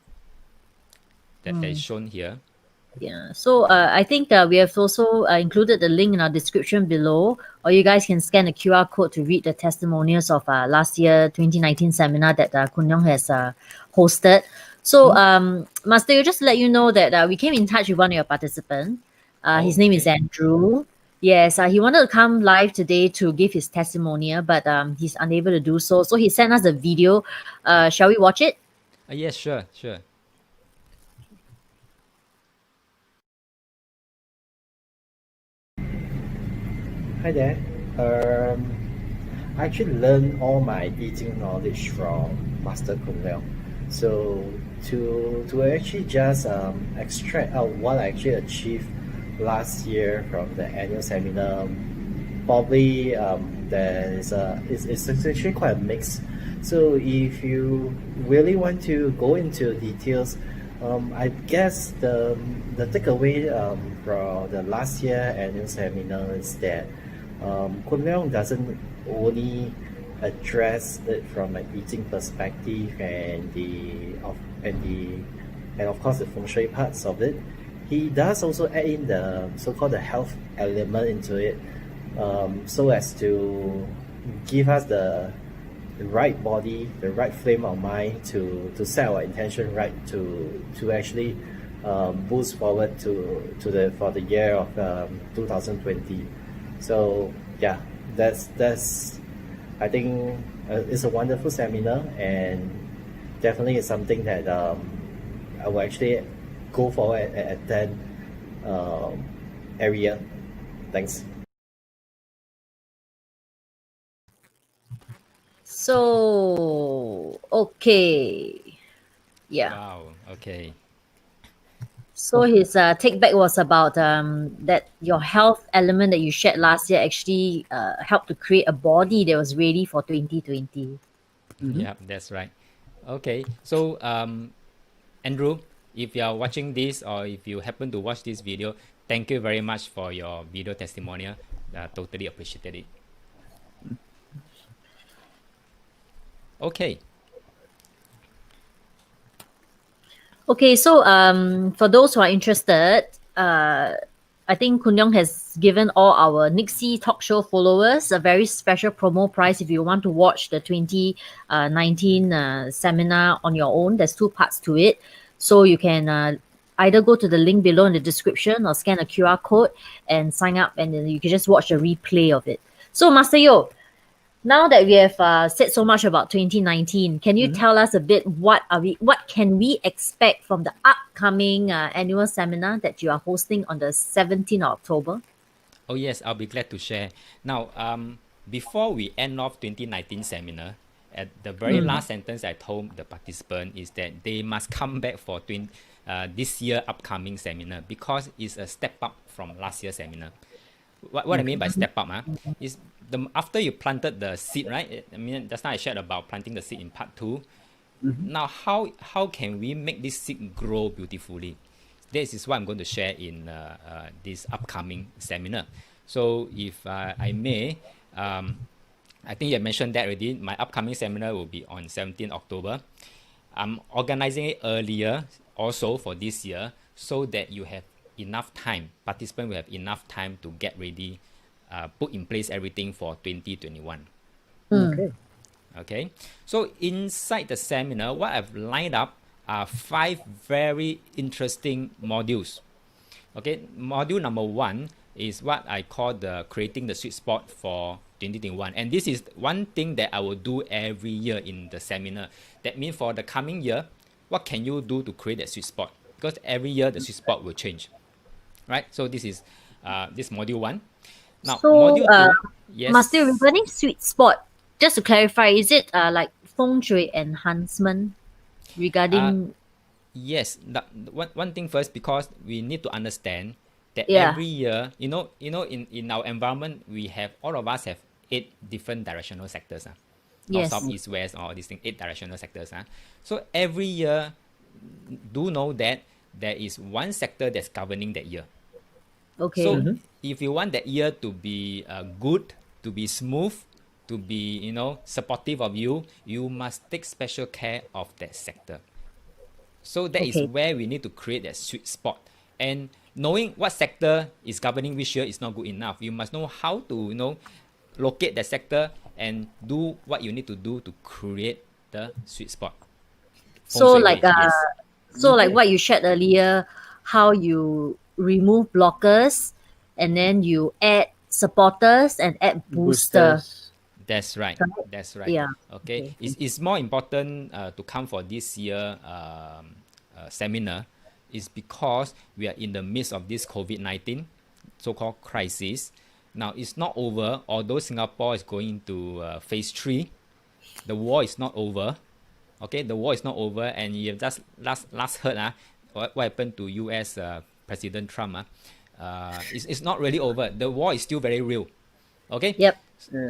that is shown here. Yeah, so I think we have also included the link in our description below, or you guys can scan the QR code to read the testimonials of last year 2019 seminar that Khoon Leong has hosted. So Master, you just let you know that we came in touch with one of your participants. His name is Andrew. Yes, he wanted to come live today to give his testimonial, but he's unable to do so. So he sent us a video. Shall we watch it? Yes, sure. Hi there. I actually learned all my eating knowledge from Master Khoon Leong. So to actually just extract out what I actually achieved last year from the annual seminar, probably it's actually quite a mix. So if you really want to go into details, I guess the takeaway from the last year annual seminar is that Khoon Leong doesn't only address it from an eating perspective and of course the feng shui parts of it. He does also add in the so-called the health element into it, so as to give us the right body, the right frame of mind to set our intention right to actually boost forward for the year of 2020. So yeah, that's I think it's a wonderful seminar, and definitely it's something that I will actually go forward and attend every year. Thanks. So, okay. Yeah. Wow, okay. So his take back was about that your health element that you shared last year actually helped to create a body that was ready for 2020. Yeah, that's right. Okay, so Andrew, if you are watching this or if you happen to watch this video, thank you very much for your video testimonial. Totally appreciated it. Okay. Okay, so for those who are interested, I think Khoon Leong has given all our Nixie talk show followers a very special promo price if you want to watch the 2019 seminar on your own. There's 2 parts to it. So you can either go to the link below in the description or scan a QR code and sign up, and then you can just watch a replay of it. So Master Yeo, now that we have said so much about 2019, can you tell us a bit what can we expect from the upcoming annual seminar that you are hosting on the 17th of October? Oh yes, I'll be glad to share. Now, before we end off 2019 seminar, at the very last sentence I told the participant is that they must come back for this year upcoming seminar, because it's a step up from last year's seminar. What I mean by step up is after you planted the seed, right? I mean, just now I shared about planting the seed in part 2. Now, how can we make this seed grow beautifully? This is what I'm going to share in this upcoming seminar. So if I may, I think you mentioned that already. My upcoming seminar will be on 17 October. I'm organizing it earlier also for this year, so that you have enough time, participants will have enough time to get ready, put in place everything for 2021. Okay. So inside the seminar, what I've lined up are 5 very interesting modules. Okay, module number 1 is what I call the creating the sweet spot for 2021, and this is one thing that I will do every year in the seminar. That means for the coming year, what can you do to create that sweet spot? Because every year the sweet spot will change, right? So this is this module 1. Now, So, module 2, yes. Master, regarding sweet spot, just to clarify, is it like feng shui enhancement regarding? Yes, one thing first, because we need to understand that Yeah. every year, in our environment, all of us have 8 different directional sectors. North, Yes. south, east, west, all these things, 8 directional sectors. So every year, do know that there is one sector that's governing that year. Okay. So if you want that year to be good, to be smooth, to be supportive of you, you must take special care of that sector. So that is Okay. where we need to create that sweet spot. And knowing what sector is governing which year is not good enough. You must know how to locate that sector and do what you need to do to create the sweet spot. So Feng shui like way, yes. so like what you shared earlier, how you remove blockers and then you add supporters and add booster. That's right. Correct? That's right. Yeah. Okay. Okay. It's more important to come for this year seminar is because we are in the midst of this COVID-19 so-called crisis. Now, it's not over. Although Singapore is going to phase 3, the war is not over. Okay, the war is not over, and you have just last heard what happened to U.S. President Trump. It's not really over. The war is still very real. Okay. Yep.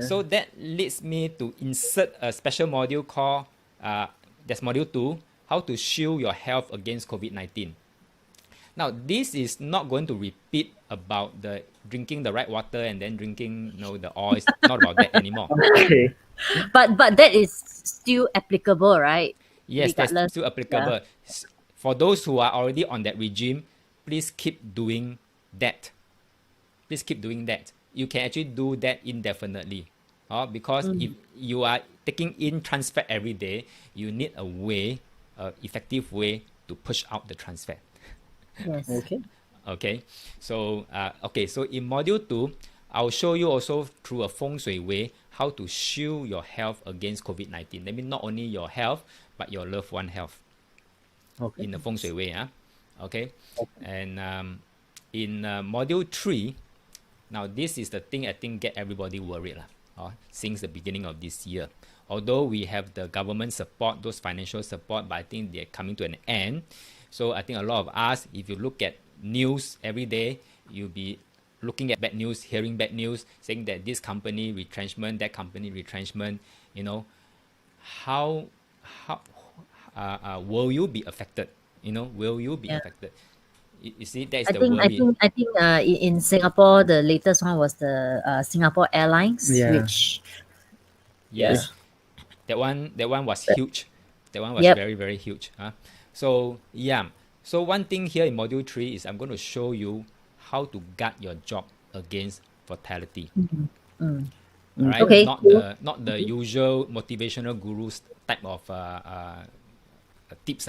So that leads me to insert a special module called that's module 2, how to shield your health against COVID-19. Now, this is not going to repeat about the drinking the right water and then drinking the oil. It's not about that anymore. Okay. But that is still applicable, right? Yes, that's Regardless. still applicable. For those who are already on that regime, please keep doing that. Please keep doing that. You can actually do that indefinitely. Because if you are taking in trans fat every day, you need a way, effective way to push out the trans fat. Yes. Okay. So so in module 2, I'll show you also through a feng shui way how to shield your health against COVID-19. That means not only your health, but your loved one health. In the feng shui way. Okay. And in module 3, now this is the thing I think get everybody worried since the beginning of this year. Although we have the government support, those financial support, but I think they're coming to an end. So I think a lot of us, if you look at news every day, you'll be looking at bad news, hearing bad news, saying that this company retrenchment, that company retrenchment. How will you be affected? Will you be affected? You see, that's the worry. I think in Singapore, the latest one was the Singapore Airlines, which Yes. That one was huge. That one was very, very huge. So one thing here in module 3 is I'm going to show you how to guard your job against fatality. All right. Okay. Not the usual motivational gurus type of tips,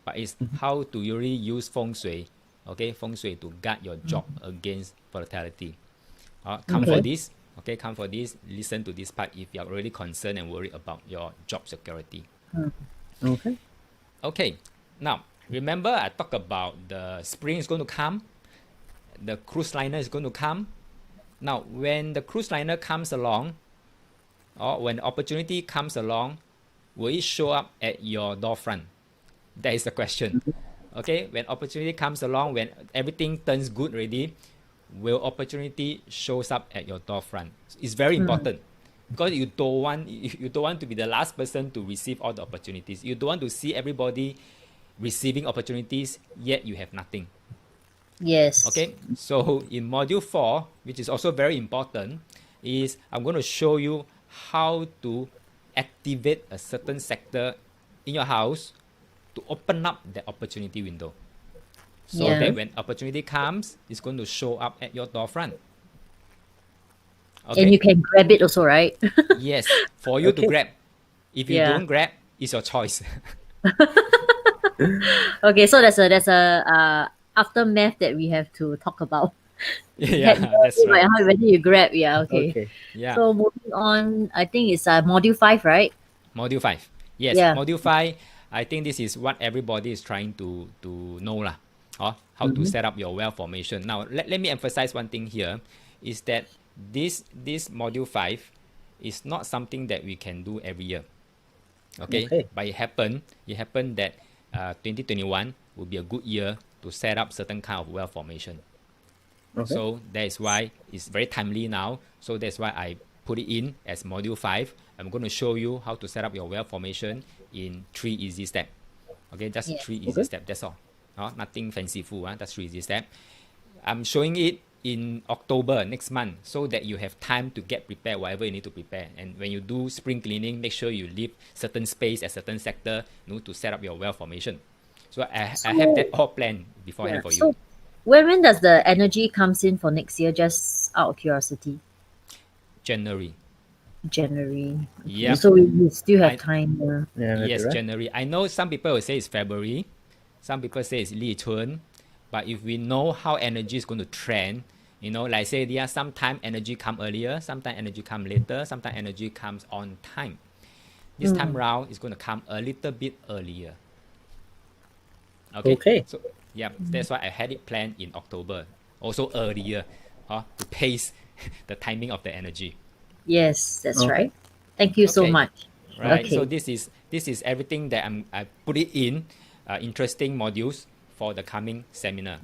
but but it's how to really use feng shui, okay, feng shui to guard your job against volatility. Come for this, okay, come for this, listen to this part if you're really concerned and worried about your job security. Okay. Okay, now remember I talked about the spring is going to come, the cruise liner is going to come. Now, when the cruise liner comes along, or when opportunity comes along, will it show up at your door front? That is the question. Okay, when opportunity comes along, when everything turns good already, will opportunity shows up at your door front? It's very important because you don't want to be the last person to receive all the opportunities. You don't want to see everybody receiving opportunities, yet you have nothing. Yes. Okay, so in module 4, which is also very important, is I'm going to show you how to activate a certain sector in your house to open up the opportunity window. So that when opportunity comes, it's going to show up at your door front. Okay? And you can grab it also, right? Yes, for you to grab. If you don't grab, it's your choice. Okay, so there's a aftermath that we have to talk about. Yeah, that's right. Whether you grab, okay. Yeah. So moving on, I think it's module 5, right? Module 5. Yes, Yeah. module 5, I think this is what everybody is trying to know lah. How to set up your wealth formation. Now, let me emphasize one thing here, is that this module 5 is not something that we can do every year. Okay? But it happened that 2021 will be a good year to set up certain kind of wealth formation. So that is why it's very timely now. So that's why I put it in as module 5. I'm going to show you how to set up your wealth formation in 3 easy steps. Okay, just 3 easy steps. That's all. Nothing fanciful. That's 3 easy steps. I'm showing it in October next month so that you have time to get prepared whatever you need to prepare. And when you do spring cleaning, make sure you leave certain space at certain sector to set up your wealth formation. So I have that all planned beforehand for you. So when does the energy comes in for next year? Just out of curiosity. January. Okay. Yeah. So we still have time. Yes, January. I know some people will say it's February. Some people say it's Li Chun. But if we know how energy is going to trend, like say there are sometimes energy come earlier, sometimes energy come later, sometimes energy comes on time. This time round, it's going to come a little bit earlier. Okay. So that's why I had it planned in October, also earlier, to pace the timing of the energy. Yes, that's right. Thank you so much. Right. So this is everything that I put it in interesting modules for the coming seminar.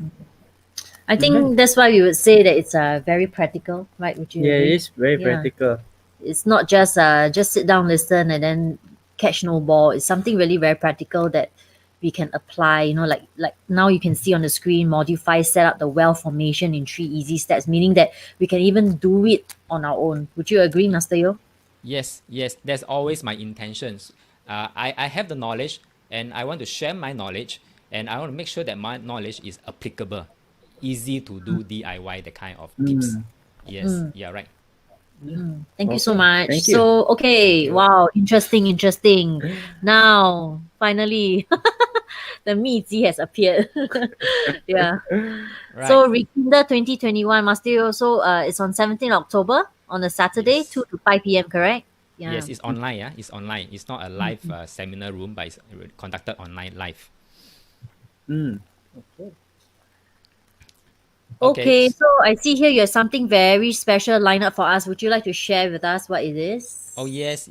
I think that's why we would say that it's very practical, right? Would you agree? It is very practical. It's not just sit down, listen, and then catch no ball. It's something really very practical that we can apply. Like now you can see on the screen, module 5 set up the wealth formation in 3 easy steps, meaning that we can even do it on our own. Would you agree, Master Yeo? Yes. That's always my intentions. I have the knowledge and I want to share my knowledge, and I want to make sure that my knowledge is applicable, easy to do DIY, the kind of tips. Yes, yeah, right. Thank you so much. Thank you. So, wow, interesting. Now, finally, the 秘籍 has appeared. Yeah. Right. So, Rekindle 2021, Master Yeo, so it's on 17th October on a Saturday, 2 to 5 p.m., correct? Yeah. Yes, it's online. Yeah, it's online. It's not a live seminar room, but it's conducted online live. Okay, so I see here you have something very special lined up for us. Would you like to share with us what it is? Oh, yes.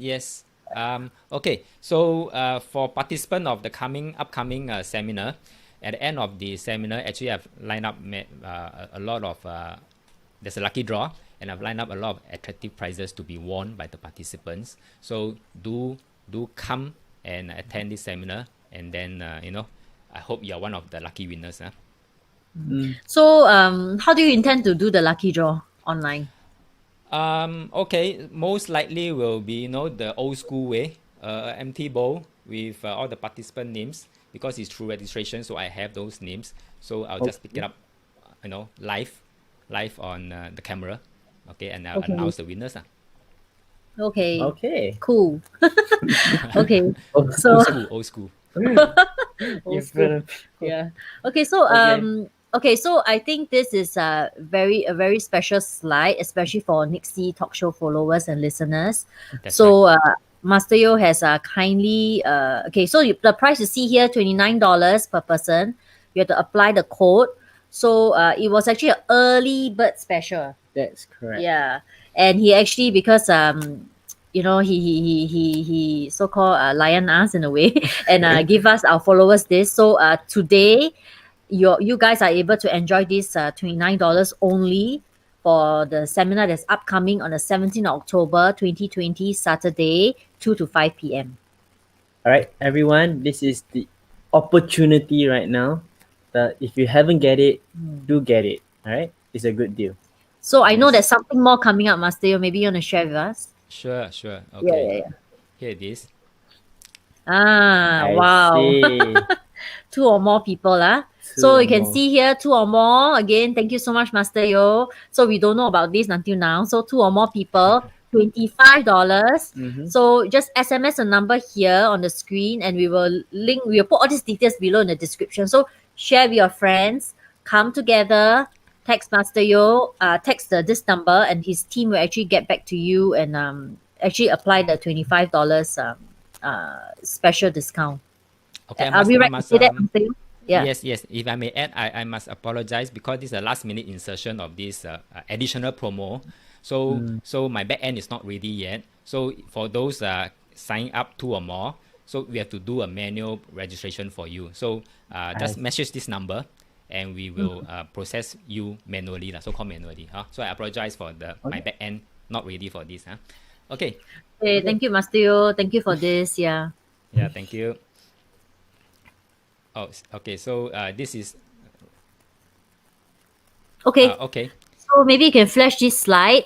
Okay, so for participant of the upcoming seminar, at the end of the seminar, actually I've lined up a lot of, there's a lucky draw, and I've lined up a lot of attractive prizes to be won by the participants. So do come and attend this seminar, and then, I hope you're one of the lucky winners. So, how do you intend to do the lucky draw online? Okay, most likely will be, the old school way, empty bowl with all the participant names, because it's through registration, so I have those names. So I'll just pick it up, live on the camera, okay, and I'll announce the winners. Okay. Okay. Cool. Okay. Old school. In Old front school. of people. Yeah. Okay, so Okay. okay, so I think this is a very special slide, especially for Nixie talk show followers and listeners. That's right. So Master Yo has kindly okay, so the price you see here, $29 per person. You have to apply the code. So it was actually an early bird special. That's correct. Yeah, and he actually, because he so-called lion us in a way, and give us our followers this. So today, you guys are able to enjoy this $29 only for the seminar that's upcoming on the 17th of October 2020, Saturday, 2 to 5 p.m. All right, everyone, this is the opportunity right now. That if you haven't get it, do get it. All right, it's a good deal. So I know Yes. there's something more coming up, Master Yo. Maybe you want to share with us? Sure. Yeah, Okay. yeah, yeah. Here it is. Ah, I wow. see. Two or more people. Two So or you can more. see here, two or more. Again, thank you so much, Master Yo. So we don't know about this until now. So two or more people, $25. Mhm. So just SMS a number here on the screen, and we will put all these details below in the description. So share with your friends, come together, text Master Yo, text this number, and his team will actually get back to you and actually apply the $25 special discount. Okay, I Are must, we I right to must say that, Master Yo? Yeah. Yes. If I may add, I must apologize because this is a last minute insertion of this additional promo. So my back end is not ready yet. So for those signing up two or more, so we have to do a manual registration for you. So just message this number, and we will process you manually, so-called manually. So I apologize for my back end not ready for this. Okay. Okay, thank you, Master Yo. Thank you for this. Yeah. Yeah. Thank you. Oh, okay. So this is Okay. okay. So maybe you can flash this slide.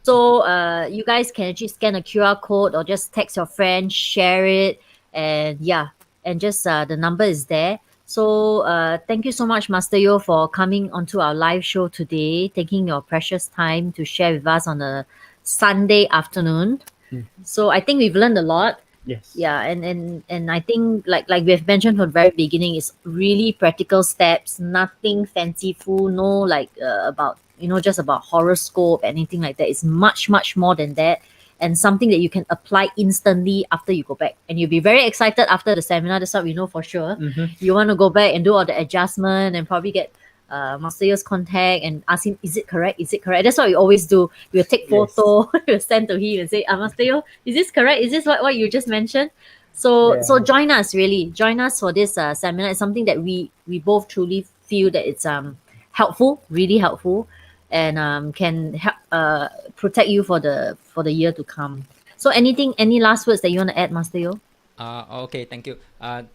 So you guys can actually scan a QR code or just text your friend, share it, and yeah, and just the number is there. So thank you so much, Master Yo, for coming onto our live show today, taking your precious time to share with us on a Sunday afternoon. So I think we've learned a lot. Yes. Yeah, and I think like we have mentioned from the very beginning, it's really practical steps, nothing fanciful, no like about just about horoscope, anything like that. It's much more than that, and something that you can apply instantly after you go back, and you'll be very excited after the seminar. That's what we know for sure. You want to go back and do all the adjustment and probably get Master Yo's contact and ask him, is it correct? Is it correct? That's what we always do. We'll take photo, we'll send to him and say, Master Yo, is this correct? Is this what you just mentioned? So Yeah. join us, really. Join us for this seminar. It's something that we both truly feel that it's helpful, really helpful, and can help protect you for the year to come. So any last words that you want to add, Master Yo? Okay, thank you.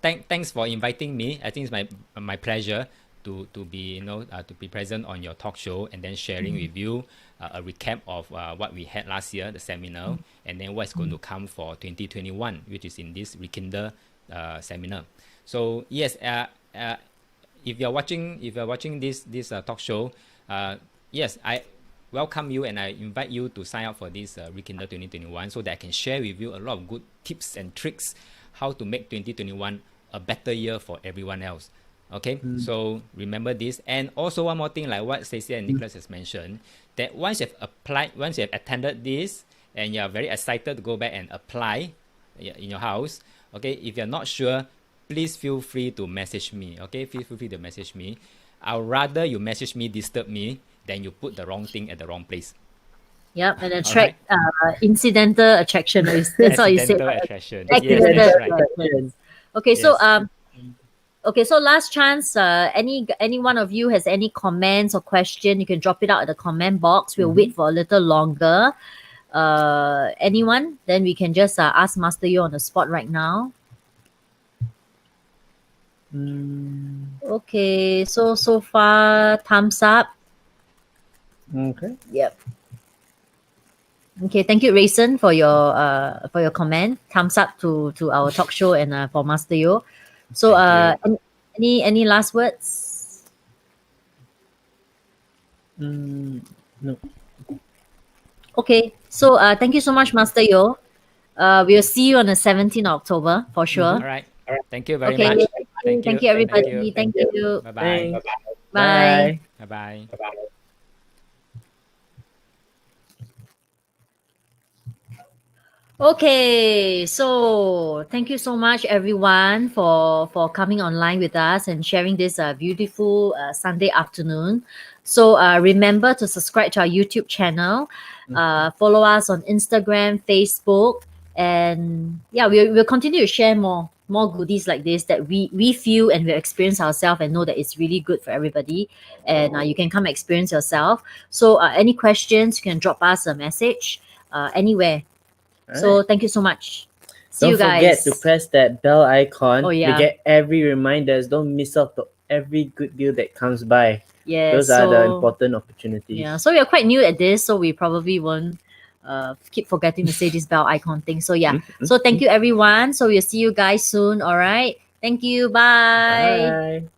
Thanks for inviting me. I think it's my pleasure to be to be present on your talk show and then sharing with you a recap of what we had last year, the seminar, and then what's going to come for 2021, which is in this Rekindle seminar. So yes, if you're watching this talk show, yes, I welcome you and I invite you to sign up for this Rekindle 2021 so that I can share with you a lot of good tips and tricks how to make 2021 a better year for everyone else. Okay, so remember this. And also one more thing, like what Stacey and Nicholas has mentioned, that once you have attended this and you are very excited to go back and apply in your house, okay, if you're not sure, please feel free to message me. Okay, feel free to message me. I'd rather you message me, disturb me, than you put the wrong thing at the wrong place. Yep, and attract incidental attraction. That's what you said. Accidental attraction. Accidental Yes, that's right. attraction. Okay, so Yes. so last chance. Any one of you has any comments or question, you can drop it out at the comment box. We'll wait for a little longer. Anyone? Then we can just ask Master Yo on the spot right now. Okay, so far thumbs up. Okay. Yep. Okay, thank you, Rayson, for your comment. Thumbs up to our talk show and for Master Yo. So any last words? No. Okay, so thank you so much, Master Yo. We'll see you on the 17th of October for sure. All right. Thank you very Okay. much. Thank Thank you. you, everybody. Thank Thank you. Bye bye. Thanks. Bye. Bye bye. Okay, so thank you so much everyone for coming online with us and sharing this beautiful Sunday afternoon. So remember to subscribe to our YouTube channel, follow us on Instagram, Facebook, and yeah, we'll continue to share more goodies like this that we feel and we experience ourselves and know that it's really good for everybody. And you can come experience yourself. So any questions, you can drop us a message anywhere. So Alright. thank you so much. See Don't you guys. forget to press that bell icon Oh, to yeah. get every reminders. Don't miss out to every good deal that comes by. Yeah, Those are the so important opportunities. yeah, so we are quite new at this, so we probably won't keep forgetting to say this bell icon thing. So yeah, so thank you everyone. So we'll see you guys soon. All right. Thank you. Bye. Bye.